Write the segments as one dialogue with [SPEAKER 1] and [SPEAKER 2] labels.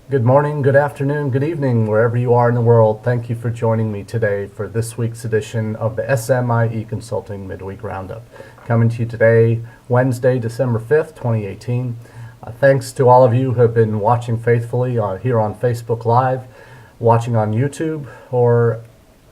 [SPEAKER 1] Good morning, good afternoon, good evening, wherever you are in the world. Thank you for joining me today for this week's edition of the SMIE Consulting Midweek Roundup. Coming to you today, Wednesday, December 5th, 2018. Thanks to all of you who have been watching faithfully here on Facebook Live, watching on YouTube, or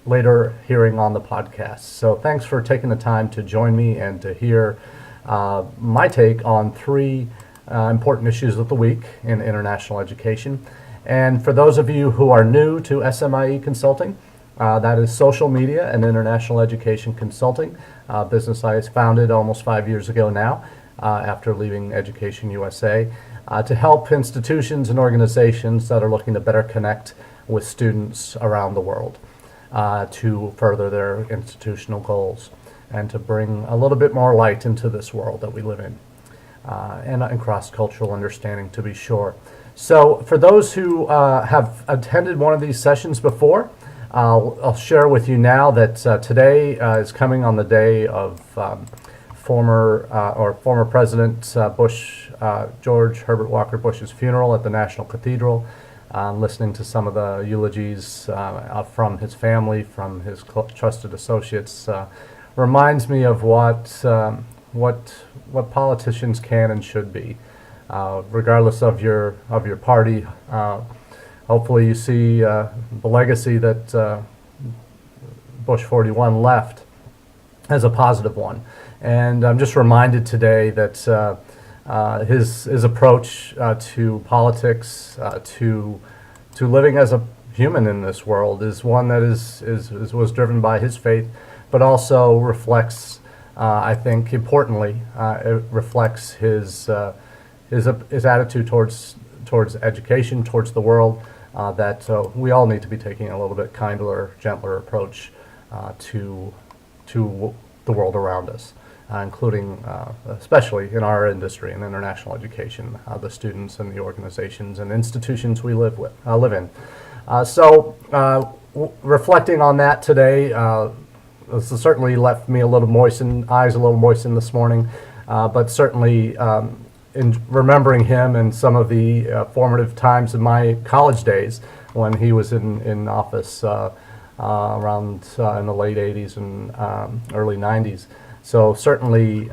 [SPEAKER 1] later hearing on the podcast. So thanks for taking the time to join me and to hear my take on three important issues of the week in international education. And for those of you who are new to SMIE Consulting, that is social media and international education consulting, business I founded almost 5 years ago now after leaving Education USA to help institutions and organizations that are looking to better connect with students around the world to further their institutional goals and to bring a little bit more light into this world that we live in. And cross-cultural understanding, to be sure. So for those who have attended one of these sessions before, I'll share with you now that today is coming on the day of former President Bush, George Herbert Walker Bush's funeral at the National Cathedral. Listening to some of the eulogies from his family, from his trusted associates, reminds me of what politicians can and should be, regardless of your party. Hopefully, you see the legacy that Bush 41 left as a positive one. And I'm just reminded today that his approach to politics, to living as a human in this world, is one that was driven by his faith, but also reflects. I think importantly, it reflects his attitude towards education, towards the world. That we all need to be taking a little bit kinder, gentler approach to the world around us, including especially in our industry in international education, the students and the organizations and institutions we live in. Reflecting on that today. This has certainly left me eyes a little moistened this morning, but certainly in remembering him and some of the formative times of my college days when he was in office around in the late 80s and early 90s. So certainly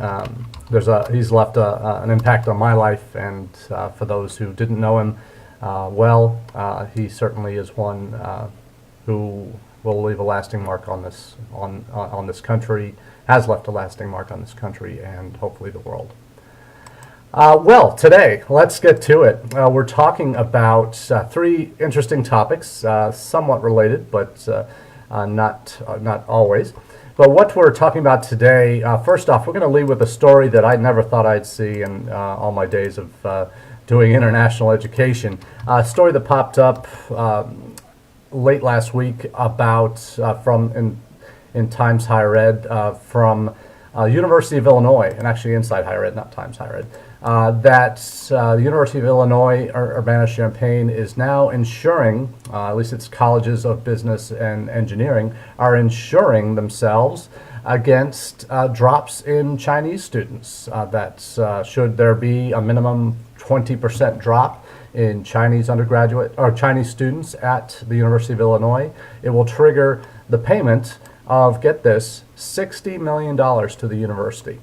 [SPEAKER 1] he's left an impact on my life, and for those who didn't know him he certainly is one who will leave a lasting mark on this country, has left a lasting mark on this country, and hopefully the world. Today, let's get to it. We're talking about three interesting topics, somewhat related, but not always. But what we're talking about today, first off, we're going to lead with a story that I never thought I'd see in all my days of doing international education. A story that popped up late last week about in Times Higher Ed from University of Illinois, and actually Inside Higher Ed, not Times Higher Ed, that the University of Illinois Urbana-Champaign is now insuring, at least its colleges of business and engineering, are insuring themselves against drops in Chinese students. Should there be a minimum 20% drop in Chinese undergraduate or Chinese students at the University of Illinois, it will trigger the payment of, get this, $60 million to the university.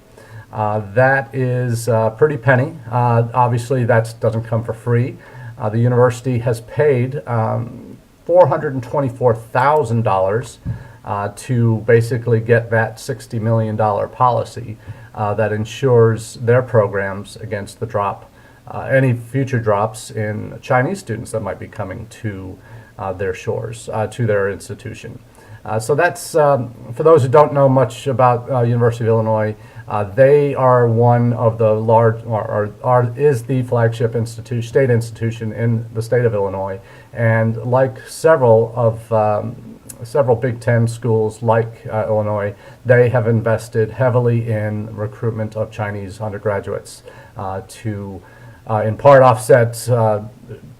[SPEAKER 1] That is a pretty penny. Obviously, that doesn't come for free. The university has paid $424,000 to basically get that $60 million policy that insures their programs against the drop. Any future drops in Chinese students that might be coming to their shores, to their institution. So that's, for those who don't know much about University of Illinois, they are one of the is the flagship state institution in the state of Illinois. And like several Big Ten schools like Illinois, they have invested heavily in recruitment of Chinese undergraduates to in part offset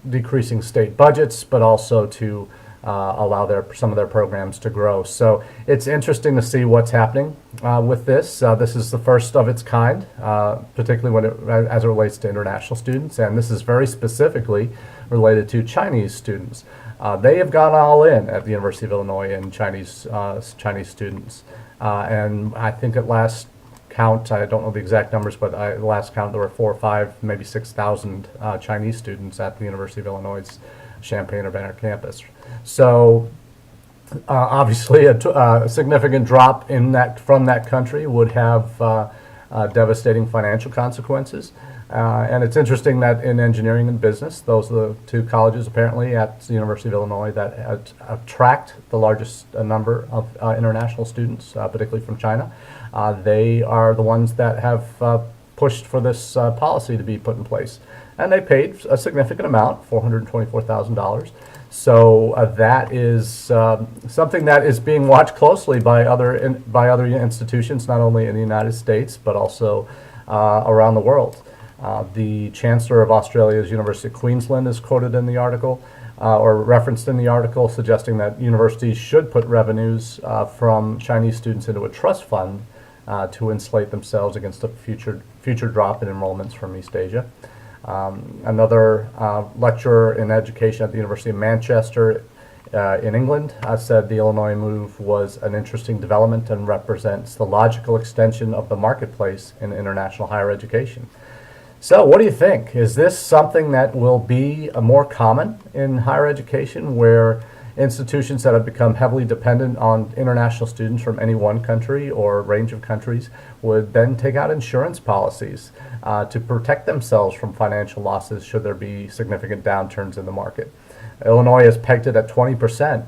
[SPEAKER 1] decreasing state budgets, but also to allow some of their programs to grow. So it's interesting to see what's happening with this. This is the first of its kind, particularly as it relates to international students, and this is very specifically related to Chinese students. They have gone all in at the University of Illinois in Chinese students, and I think at last count, I don't know the exact numbers, but at last count there were 4 or 5, maybe 6,000 Chinese students at the University of Illinois' Champaign-Urbana campus. So obviously a significant drop in from that country would have devastating financial consequences. And it's interesting that in engineering and business, those are the two colleges apparently at the University of Illinois that attract the largest number of international students, particularly from China. They are the ones that have pushed for this policy to be put in place. And they paid a significant amount, $424,000. So that is something that is being watched closely by other institutions, not only in the United States, but also around the world. The Chancellor of Australia's University of Queensland is quoted in the article, or referenced in the article, suggesting that universities should put revenues from Chinese students into a trust fund to insulate themselves against a future drop in enrollments from East Asia. Another lecturer in education at the University of Manchester in England said the Illinois move was an interesting development and represents the logical extension of the marketplace in international higher education. So what do you think? Is this something that will be more common in higher education, where institutions that have become heavily dependent on international students from any one country or range of countries would then take out insurance policies to protect themselves from financial losses should there be significant downturns in the market? Illinois has pegged it at 20%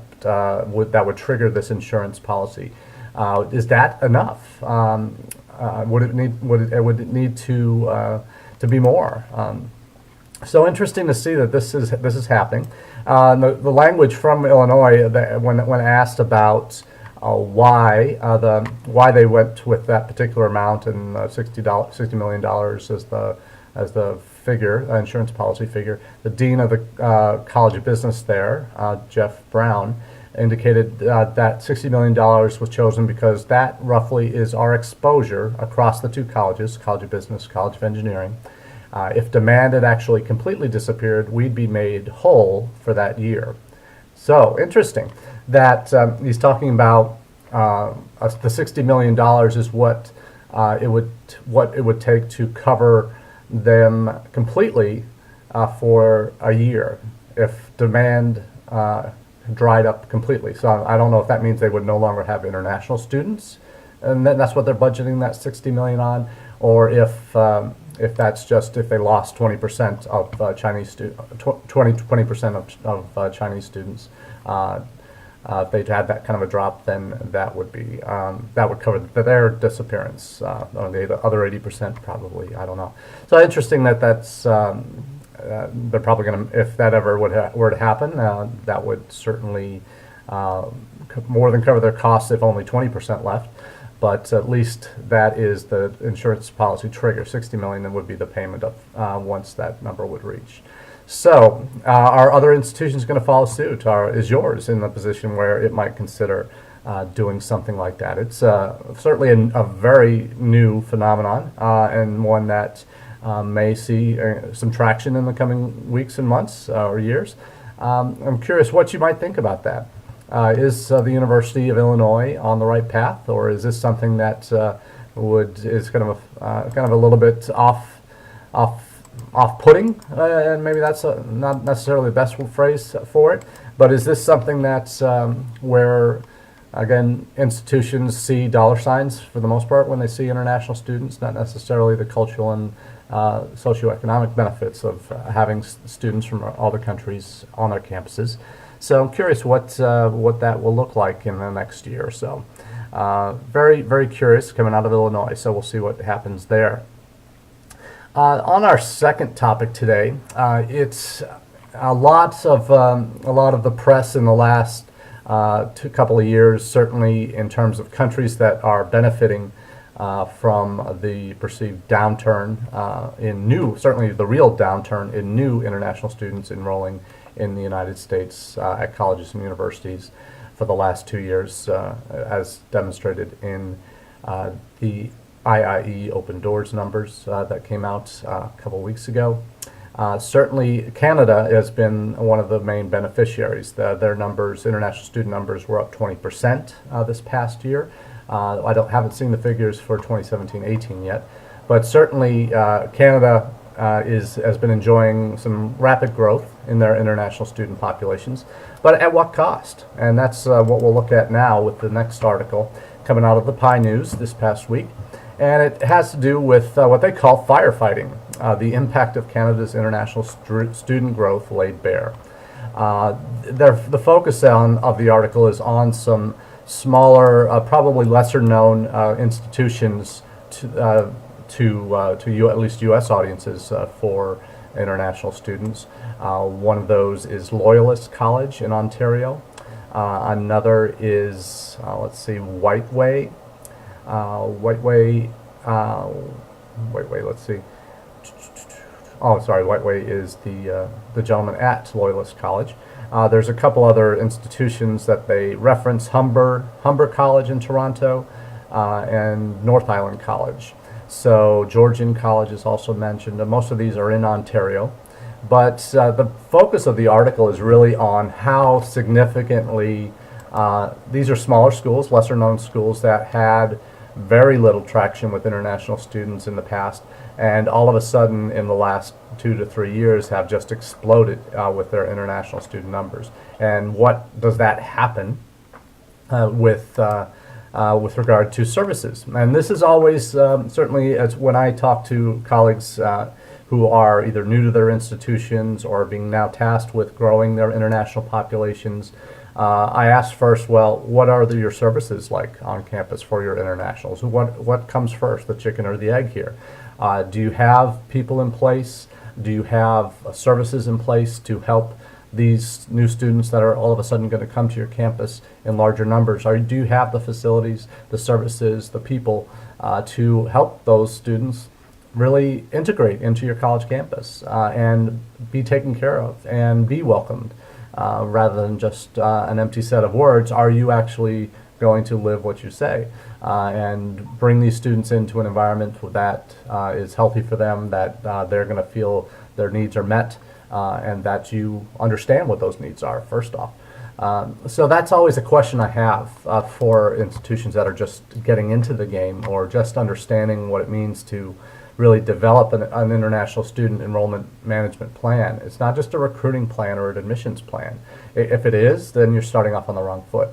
[SPEAKER 1] that would trigger this insurance policy. Is that enough? Would it need to be more? So interesting to see that this is happening. The language from Illinois, when asked about why they went with that particular amount and $60 million as the figure, insurance policy figure, the dean of the College of Business there, Jeff Brown, indicated that $60 million was chosen because that roughly is our exposure across the two colleges, College of Business, College of Engineering. If demand had actually completely disappeared, we'd be made whole for that year. So interesting that he's talking about the $60 million is what it would take to cover them completely for a year if demand dried up completely. So I don't know if that means they would no longer have international students, and then that's what they're budgeting that $60 million on, or if that's just if they lost 20% of Chinese 20% of Chinese students. If they'd had that kind of a drop, then that would cover their disappearance, or the other 80% probably. I don't know. So interesting that's they're probably going to, if that ever were to happen, that would certainly more than cover their costs if only 20% left. But at least that is the insurance policy trigger. $60 million would be the payment of once that number would reach. So are other institutions going to follow suit? Is yours in the position where it might consider doing something like that? It's certainly a very new phenomenon and one that may see some traction in the coming weeks and months or years. I'm curious what you might think about that. Is the University of Illinois on the right path, or is this something that is kind of a little bit off-putting, and maybe that's not necessarily the best phrase for it, but is this something that's where, again, institutions see dollar signs for the most part when they see international students, not necessarily the cultural and socioeconomic benefits of having students from other countries on their campuses? So I'm curious what that will look like in the next year or so. Very, very curious coming out of Illinois, so we'll see what happens there. On our second topic today, it's a lot of the press in the last couple of years, certainly in terms of countries that are benefiting from the perceived downturn certainly the real downturn in new international students enrolling in the United States at colleges and universities for the last 2 years, as demonstrated in the IIE Open Doors numbers that came out a couple weeks ago. Certainly, Canada has been one of the main beneficiaries. Their numbers, international student numbers, were up 20% this past year. Haven't seen the figures for 2017-18 yet, but certainly Canada has been enjoying some rapid growth in their international student populations. But at what cost? And that's what we'll look at now with the next article coming out of the PI News this past week. And it has to do with what they call firefighting, the impact of Canada's international student growth laid bare. The focus of the article is on some smaller, probably lesser known institutions to at least U.S. audiences for international students. One of those is Loyalist College in Ontario. Another is, Whiteway. Whiteway is the gentleman at Loyalist College. There's a couple other institutions that they reference: Humber College in Toronto, and North Island College. So Georgian College is also mentioned, and most of these are in Ontario. But the focus of the article is really on how significantly these are smaller schools, lesser known schools that had very little traction with international students in the past, and all of a sudden in the last 2 to 3 years have just exploded with their international student numbers. And what does that happen with regard to services? And this is always certainly, as when I talk to colleagues who are either new to their institutions or being now tasked with growing their international populations, I ask first, well, what are your services like on campus for your internationals? What comes first, the chicken or the egg here? Do you have people in place? Do you have services in place to help these new students that are all of a sudden going to come to your campus in larger numbers? Do you have the facilities, the services, the people to help those students really integrate into your college campus and be taken care of and be welcomed? Rather than just an empty set of words, are you actually going to live what you say and bring these students into an environment that is healthy for them, that they're going to feel their needs are met, and that you understand what those needs are, first off. So that's always a question I have for institutions that are just getting into the game or just understanding what it means to really develop an international student enrollment management plan. It's not just a recruiting plan or an admissions plan. If it is, then you're starting off on the wrong foot.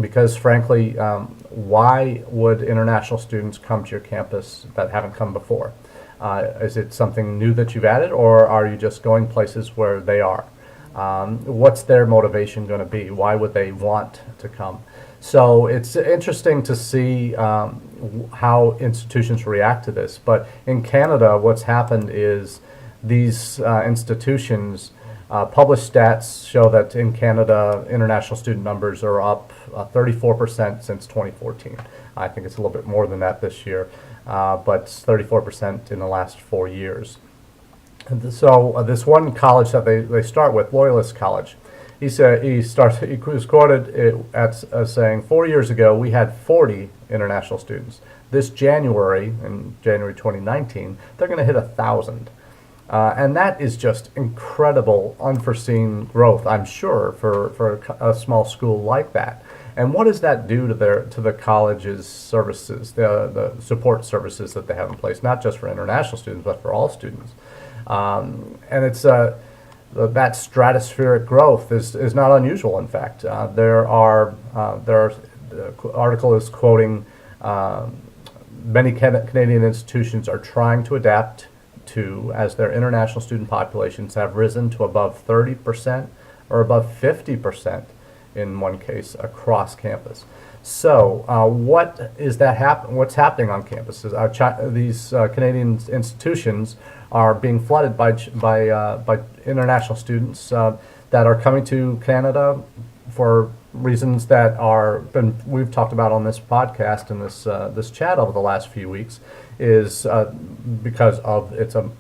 [SPEAKER 1] Because frankly, why would international students come to your campus that haven't come before? Is it something new that you've added, or are you just going places where they are? What's their motivation going to be? Why would they want to come? So it's interesting to see how institutions react to this. But in Canada, what's happened is these institutions, published stats show that in Canada, international student numbers are up 34% since 2014. I think it's a little bit more than that this year, but 34% in the last 4 years. And so this one college that they start with, Loyalist College, he was quoted as saying, 4 years ago we had 40 international students. This January, in January 2019, they're going to hit 1,000. And that is just incredible, unforeseen growth, I'm sure, for a small school like that. And what does that do to the college's services, the support services that they have in place, not just for international students, but for all students? And it's that stratospheric growth is not unusual. In fact, the article is quoting many Canadian institutions are trying to adapt to as their international student populations have risen to above 30% or above 50% in one case across campus. So what's happening on campuses? These Canadian institutions are being flooded by international students that are coming to Canada for reasons that we've talked about on this podcast and this chat over the last few weeks is because of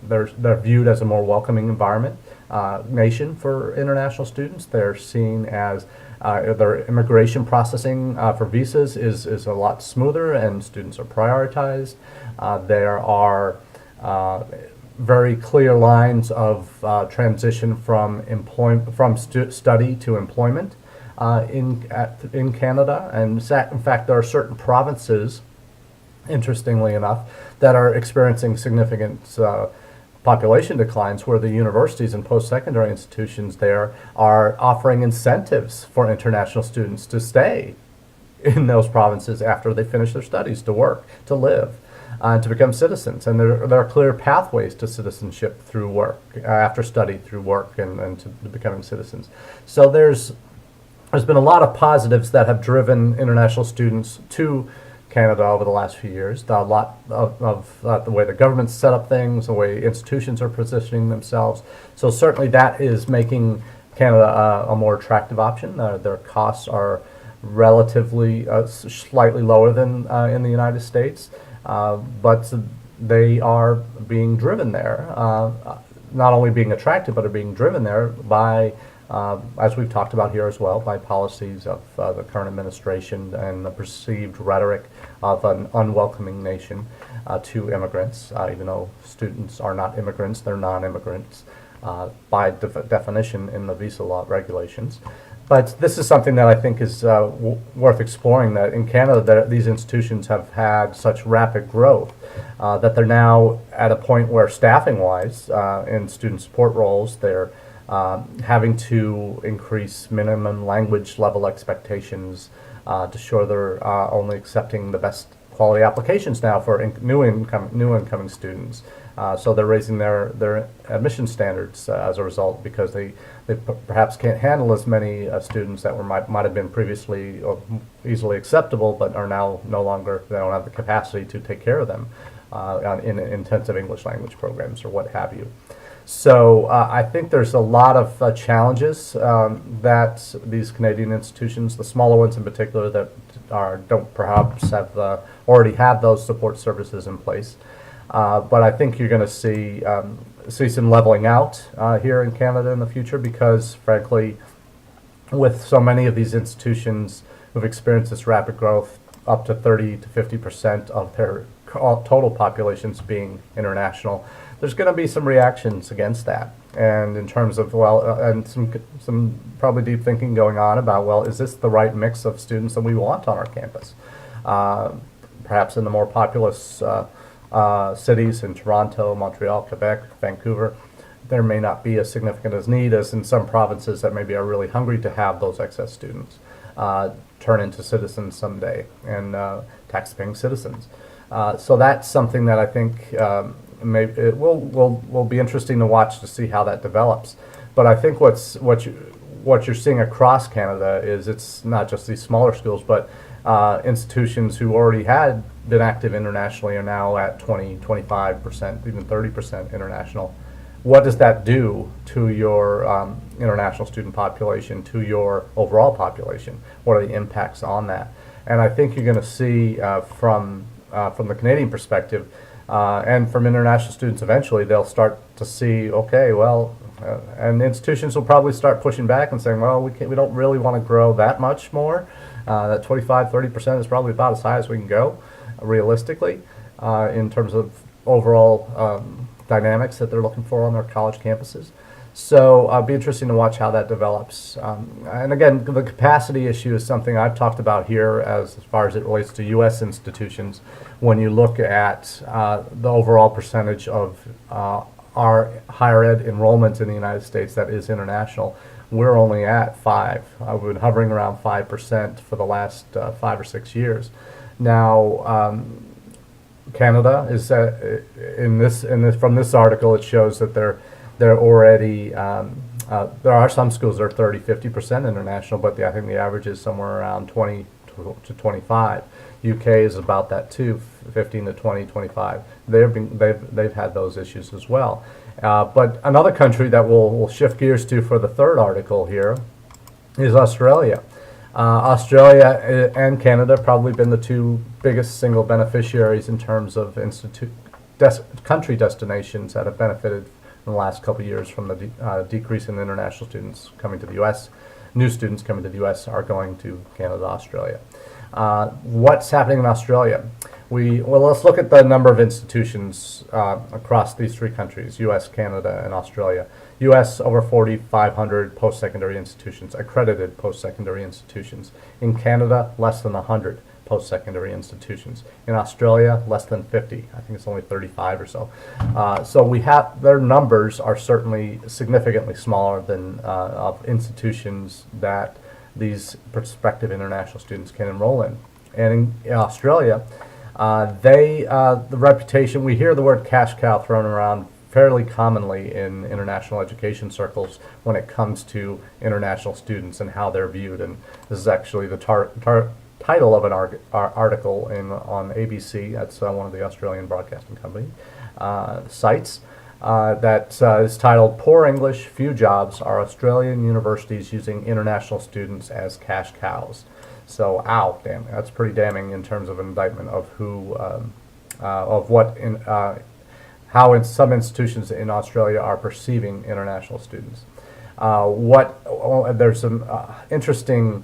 [SPEAKER 1] they're viewed as a more welcoming environment nation for international students. They're seen as their immigration processing for visas is a lot smoother, and students are prioritized. There are very clear lines of transition from study to employment in Canada, and in fact there are certain provinces, interestingly enough, that are experiencing significant population declines, where the universities and post-secondary institutions there are offering incentives for international students to stay in those provinces after they finish their studies, to work, to live, and to become citizens. And there are clear pathways to citizenship through work, after study, through work, and to becoming citizens. So there's been a lot of positives that have driven international students to Canada over the last few years. A lot of the way the government's set up things, the way institutions are positioning themselves. So certainly that is making Canada a more attractive option. Their costs are relatively slightly lower than in the United States, but they are being driven there, not only being attractive, but are being driven there by as we've talked about here as well, by policies of the current administration and the perceived rhetoric of an unwelcoming nation to immigrants, even though students are not immigrants, they're non-immigrants by definition in the visa law regulations. But this is something that I think is worth exploring, that in Canada these institutions have had such rapid growth that they're now at a point where staffing-wise in student support roles, they're having to increase minimum language level expectations to show they're only accepting the best quality applications now for new incoming students. So they're raising their admission standards as a result, because they perhaps can't handle as many students that might have been previously easily acceptable, but are now no longer, they don't have the capacity to take care of them in intensive English language programs or what have you. So I think there's a lot of challenges that these Canadian institutions, the smaller ones in particular, that don't perhaps have already have those support services in place. But I think you're going to see some leveling out here in Canada in the future, because frankly, with so many of these institutions who've experienced this rapid growth, up to 30 to 50% of their total populations being international, there's going to be some reactions against that. And in terms of, and some probably deep thinking going on about, well, is this the right mix of students that we want on our campus? Perhaps in the more populous cities in Toronto, Montreal, Quebec, Vancouver, there may not be as significant as need as in some provinces that maybe are really hungry to have those excess students turn into citizens someday, and tax-paying citizens. So that's something that I think maybe it will be interesting to watch, to see how that develops. But I think what you're seeing across Canada is it's not just these smaller schools, but institutions who already had been active internationally are now at 20, 25%, even 30% international. What does that do to your international student population, to your overall population? What are the impacts on that? And I think you're going to see from the Canadian perspective, and from international students eventually, they'll start to see, okay, well, and institutions will probably start pushing back and saying, well, we don't really want to grow that much more. That 25, 30% is probably about as high as we can go, realistically, in terms of overall dynamics that they're looking for on their college campuses. So it'll be interesting to watch how that develops. And again, the capacity issue is something I've talked about here as far as it relates to U.S. institutions. When you look at the overall percentage of our higher ed enrollment in the United States that is international, we're only at 5. We've been hovering around 5% for the last 5 or 6 years. Now, Canada is from this article, it shows that they're already there are some schools that are 30, 50% international, but I think the average is somewhere around 20 to 25. UK is about that too, 15 to 20, 25. They've had those issues as well. But another country that we'll shift gears to for the third article here is Australia. Australia and Canada probably been the two biggest single beneficiaries in terms of country destinations that have benefited in the last couple of years from the decrease in international students coming to the U.S. New students coming to the U.S. are going to Canada, Australia. What's happening in Australia? Let's look at the number of institutions across these three countries, U.S., Canada, and Australia. U.S. over 4,500 post-secondary institutions, accredited post-secondary institutions. In Canada, less than 100 post-secondary institutions. In Australia, less than 50. I think it's only 35 or so. So their numbers are certainly significantly smaller than of institutions that these prospective international students can enroll in. And in Australia, the reputation, we hear the word cash cow thrown around fairly commonly in international education circles when it comes to international students and how they're viewed. And this is actually the title of an article on ABC. That's one of the Australian broadcasting company sites. That is titled, "Poor English, Few Jobs, Are Australian Universities Using International Students as Cash Cows?" So, damn, that's pretty damning in terms of an indictment of how some institutions in Australia are perceiving international students. There's some interesting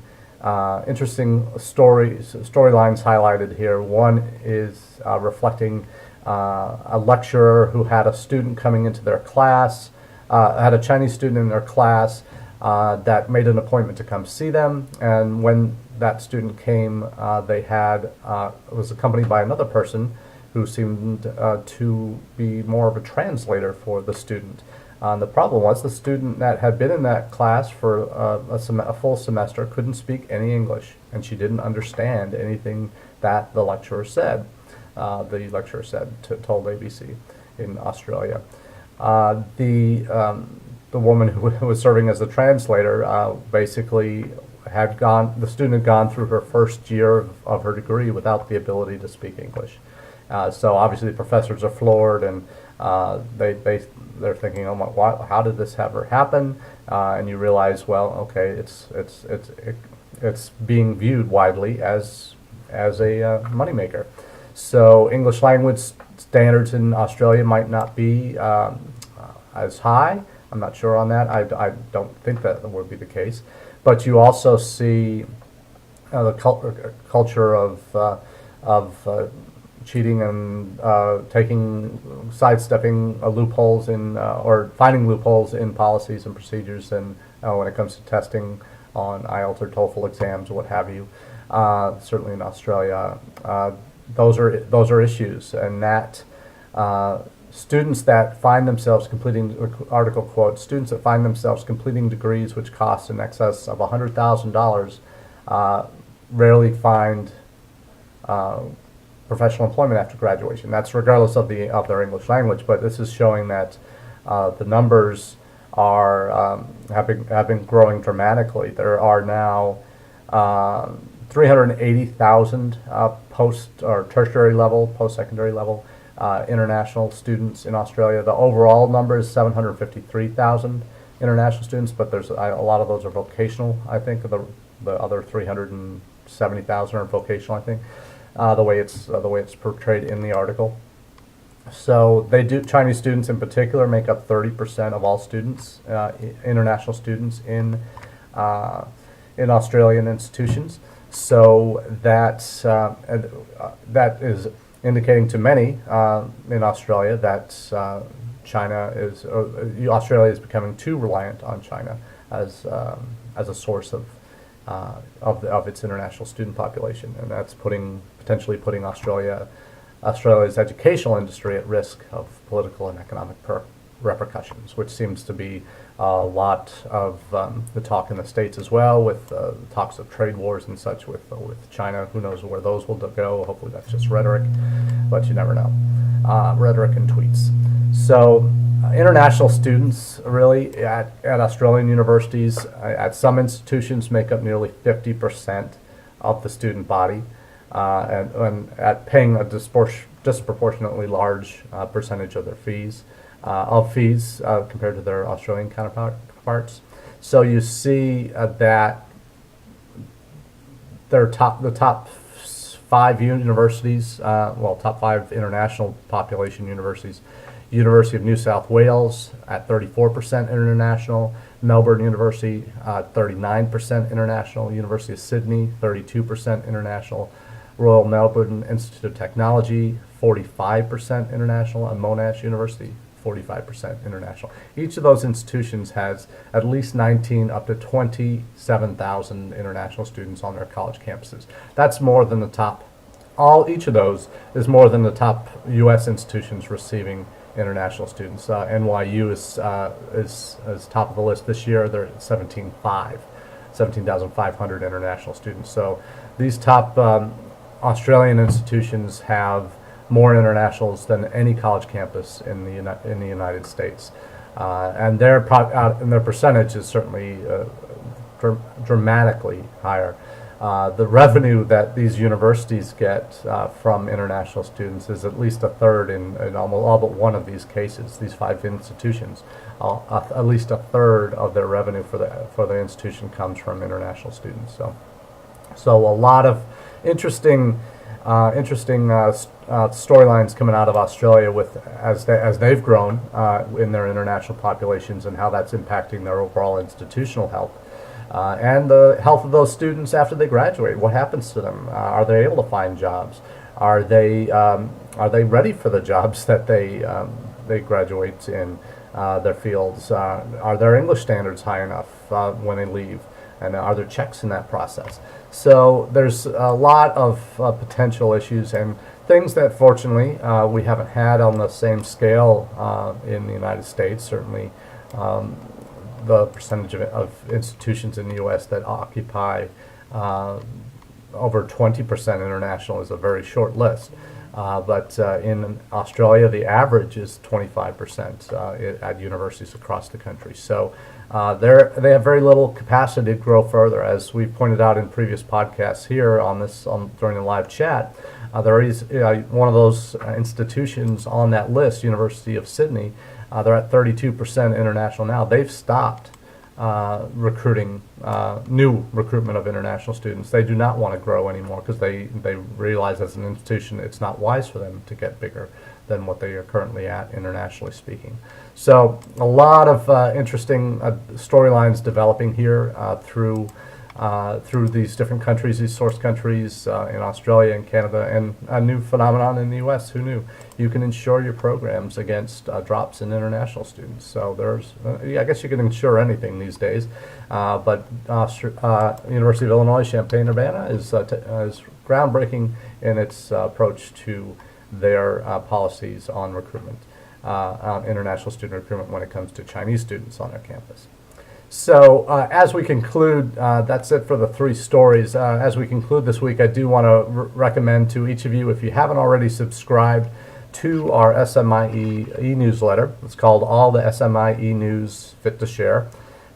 [SPEAKER 1] storylines highlighted here. One is reflecting a lecturer who had a student coming into their class, had a Chinese student in their class that made an appointment to come see them, and when that student came, was accompanied by another person who seemed to be more of a translator for the student. The problem was the student that had been in that class for a full semester couldn't speak any English, and she didn't understand anything that the lecturer said. Told ABC in Australia. The woman who was serving as a translator basically the student had gone through her first year of her degree without the ability to speak English. So obviously the professors are floored, and they're thinking, "Oh my, how did this ever happen?" And you realize, well, okay, it's being viewed widely as a moneymaker. So English language standards in Australia might not be as high. I'm not sure on that. I don't think that would be the case. But you also see the culture of cheating and sidestepping loopholes or finding loopholes in policies and procedures, and when it comes to testing on IELTS or TOEFL exams or what have you. Certainly in Australia, those are issues, and that students that find themselves completing, the article quotes, students that find themselves completing degrees which cost in excess of $100,000 rarely find professional employment after graduation. That's regardless of their English language, but this is showing that the numbers have been growing dramatically. There are now 380,000 post or tertiary level, post-secondary level international students in Australia. The overall number is 753,000 international students, but there's a lot of those are vocational. I think the other 370,000 are vocational. I think the way it's portrayed in the article. So Chinese students in particular make up 30% of all students, international students in Australian institutions. So that is indicating to many in Australia that Australia is becoming too reliant on China as a source of its international student population, and that's potentially putting Australia's educational industry at risk of political and economic repercussions, which seems to be a lot of the talk in the States as well, with talks of trade wars and such with China. Who knows where those will go? Hopefully that's just rhetoric, but you never know. Rhetoric and tweets. So international students really at Australian universities, at some institutions, make up nearly 50% of the student body, and at paying a disproportionately large percentage of their fees. Compared to their Australian counterparts. So you see that they're the top 5 universities, top 5 international population universities. University of New South Wales at 34% international, Melbourne University 39% international, University of Sydney 32% international, Royal Melbourne Institute of Technology 45% international, and Monash University 45% international. Each of those institutions has at least 19 up to 27,000 international students on their college campuses. That's more than the top. Each of those is more than the top U.S. institutions receiving international students. NYU is top of the list this year. They're at 17,500 international students. So these top Australian institutions have more internationals than any college campus in the United States, and their percentage is certainly dramatically higher. The revenue that these universities get from international students is at least a third in almost all but one of these cases. These 5 institutions, at least a third of their revenue for the institution comes from international students. So a lot of interesting storylines coming out of Australia as they've grown in their international populations, and how that's impacting their overall institutional health. And the health of those students after they graduate. What happens to them? Are they able to find jobs? Are they ready for the jobs that they graduate in their fields? Are their English standards high enough when they leave? And are there checks in that process? So there's a lot of potential issues and things that fortunately we haven't had on the same scale in the United States. Certainly the percentage of institutions in the U.S. that occupy over 20% international is a very short list. But in Australia, the average is 25% at universities across the country. So they have very little capacity to grow further. As we've pointed out in previous podcasts here during the live chat, there is one of those institutions on that list, University of Sydney. They're at 32% international now. They've stopped recruiting new recruitment of international students. They do not want to grow anymore because they realize as an institution it's not wise for them to get bigger than what they are currently at, internationally speaking. So a lot of interesting storylines developing here through these different countries, these source countries in Australia and Canada, and a new phenomenon in the U.S. Who knew? You can insure your programs against drops in international students. So I guess you can insure anything these days, but University of Illinois Champaign-Urbana is groundbreaking in its approach to their policies on recruitment, on international student recruitment when it comes to Chinese students on their campus. So as we conclude, that's it for the 3 stories. As we conclude this week, I do want to recommend to each of you, if you haven't already subscribed to our SMIE e-newsletter. It's called All the SMIE News Fit to Share,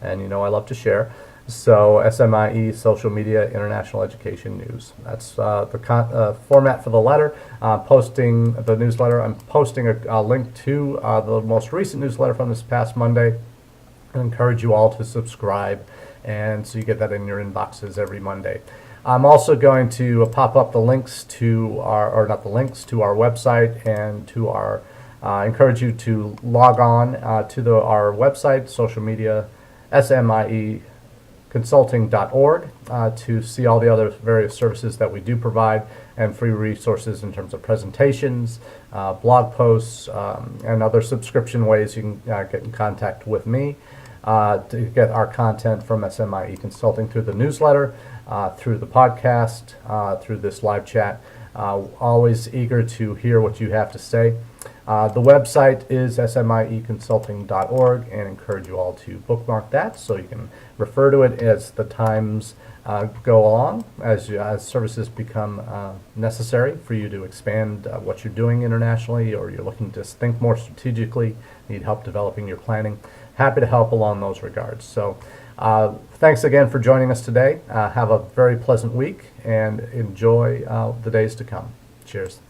[SPEAKER 1] and you know I love to share. So SMIE, Social Media, International Education News. That's the format for the letter. Posting the newsletter. I'm posting a link to the most recent newsletter from this past Monday. I encourage you all to subscribe, and so you get that in your inboxes every Monday. I'm also going to pop up the links to our website and to our. Encourage you to log on to our website, social media, SMIEconsulting.org, to see all the other various services that we do provide and free resources in terms of presentations, blog posts, and other subscription ways you can get in contact with me. To get our content from SMIE Consulting through the newsletter, through the podcast, through this live chat. Always eager to hear what you have to say. The website is smieconsulting.org, and encourage you all to bookmark that so you can refer to it as the times go along, as services become necessary for you to expand what you're doing internationally, or you're looking to think more strategically, need help developing your planning. Happy to help along those regards. So thanks again for joining us today. Have a very pleasant week and enjoy the days to come. Cheers.